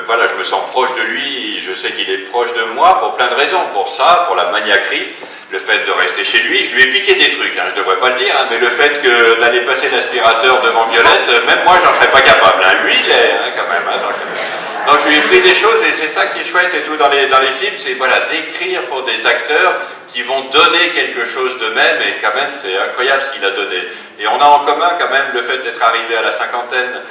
voilà, je me sens proche de lui, je sais qu'il est proche de moi pour plein de raisons, pour ça, pour la maniaquerie, le fait de rester chez lui, je lui ai piqué des trucs, hein, je ne devrais pas le dire, hein, mais le fait d'aller passer l'aspirateur devant Violette, même moi j'en serais pas capable, hein, lui il est quand même. Hein, donc je lui ai pris des choses et c'est ça qui est chouette et tout dans les films, c'est voilà, d'écrire pour des acteurs qui vont donner quelque chose d'eux-mêmes et quand même c'est incroyable ce qu'il a donné. Et on a en commun quand même le fait d'être arrivé à la cinquantaine,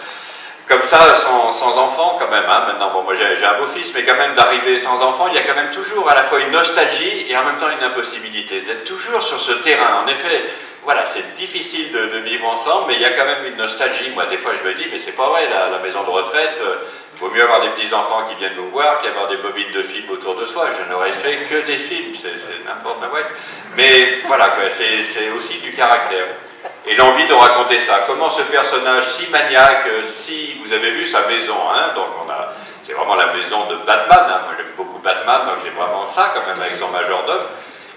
comme ça, sans enfant quand même, hein. Maintenant, bon, moi j'ai un beau-fils, mais quand même d'arriver sans enfant, il y a quand même toujours à la fois une nostalgie et en même temps une impossibilité, d'être toujours sur ce terrain. En effet, voilà, c'est difficile de vivre ensemble, mais il y a quand même une nostalgie. Moi, des fois, je me dis, mais c'est pas vrai, la maison de retraite, il vaut mieux avoir des petits-enfants qui viennent vous voir qu'avoir des bobines de films autour de soi. Je n'aurais fait que des films, c'est n'importe quoi. Mais voilà, c'est aussi du caractère. Et l'envie de raconter ça. Comment ce personnage si maniaque, si vous avez vu sa maison, hein, donc c'est vraiment la maison de Batman, hein, moi j'aime beaucoup Batman, donc c'est vraiment ça quand même avec son majordome.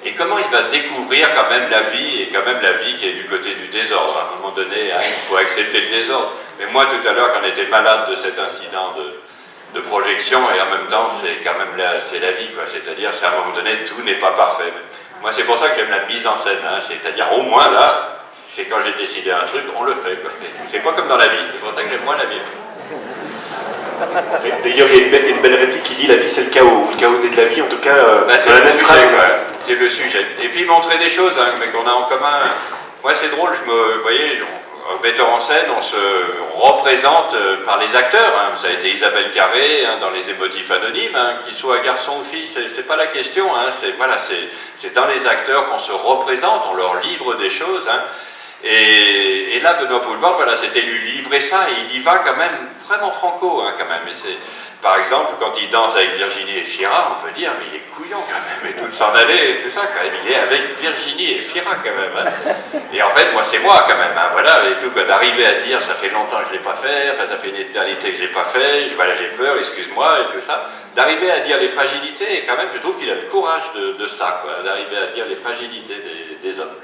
Et comment il va découvrir quand même la vie, et quand même la vie qui est du côté du désordre. À un moment donné, hein, il faut accepter le désordre. Mais moi tout à l'heure, quand on était malade de cet incident de projection, et en même temps c'est quand même c'est la vie, quoi. C'est-à-dire, c'est à un moment donné, tout n'est pas parfait. Moi c'est pour ça que j'aime la mise en scène, hein, c'est-à-dire au moins là, c'est quand j'ai décidé un truc, on le fait. C'est pas comme dans la vie, c'est pour ça que j'aime moins la vie. D'ailleurs, il y a une belle réplique qui dit « La vie, c'est le chaos naît de la vie », en tout cas, c'est la même phrase. C'est le sujet. Et puis montrer des choses, hein, mais qu'on a en commun. Moi, c'est drôle, vous voyez, metteur en scène, on représente par les acteurs. Hein, ça a été Isabelle Carré, hein, dans Les Émotifs Anonymes, hein, qu'ils soient garçons ou filles, c'est pas la question. Hein, c'est dans les acteurs qu'on se représente, on leur livre des choses. Hein. Et là, Benoît Poelvoorde, voilà, c'était lui livrer ça, et il y va quand même vraiment franco, hein, quand même. Par exemple, quand il danse avec Virginie Efira, on peut dire, mais il est couillon quand même, et tout de s'en aller, et tout ça, quand même. Il est avec Virginie Efira, quand même. Hein. Et en fait, moi, c'est moi, quand même. Hein, voilà, et tout, d'arriver à dire, ça fait longtemps que je ne l'ai pas fait, enfin, ça fait une éternité que je ne l'ai pas fait, voilà, j'ai peur, excuse-moi, et tout ça. D'arriver à dire les fragilités, et quand même, je trouve qu'il a le courage de ça, quoi, d'arriver à dire les fragilités des hommes.